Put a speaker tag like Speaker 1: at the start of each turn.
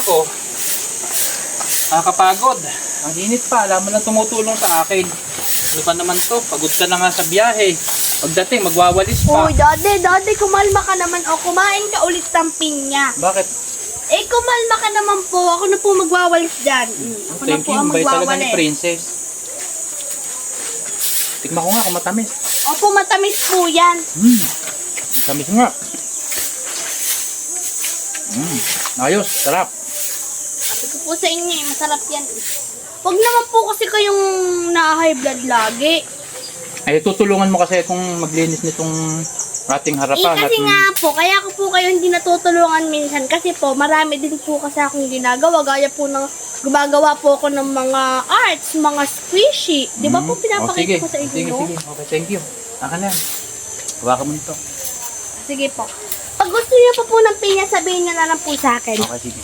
Speaker 1: ko. Nakakapagod. Ang init pa, alam mo lang tumutulong sa akin. Ano pa naman to? Pagod ka na nga sa biyahe. Pagdating, magwawalis pa.
Speaker 2: Uy, Daddy, kumalma ka naman o kumain ka ulit ng pinya.
Speaker 1: Bakit?
Speaker 2: Eh, kumalma ka naman po. Ako na po magwawalis dyan. Ako na
Speaker 1: Thank
Speaker 2: po
Speaker 1: you.
Speaker 2: ang
Speaker 1: Bay talaga ni
Speaker 2: magwawalis.
Speaker 1: Princess. Tikman ko nga kung matamis.
Speaker 2: Opo, matamis po yan.
Speaker 1: Matamis nga. Ayos, sarap.
Speaker 2: Sabi ko po sa inyo, masarap yan. Huwag naman po kasi kayong na-high blood lagi.
Speaker 1: Ay, tutulungan mo kasi kung maglinis nitong ating harapan.
Speaker 2: Kasi nga po, kaya ko po kayo hindi natutulungan minsan. Kasi po, marami din po kasi akong ginagawa. Gaya po ng, gumagawa po ako ng mga arts, mga squishy. Di ba po pinapakita ko sa inyo?
Speaker 1: Sige. Okay, thank you. Akan na yan. Hawakan mo nito.
Speaker 2: Sige po. Pag gusto niyo pa po ng pinya, sabihin niyo na lang po sa akin.
Speaker 1: Okay, sige.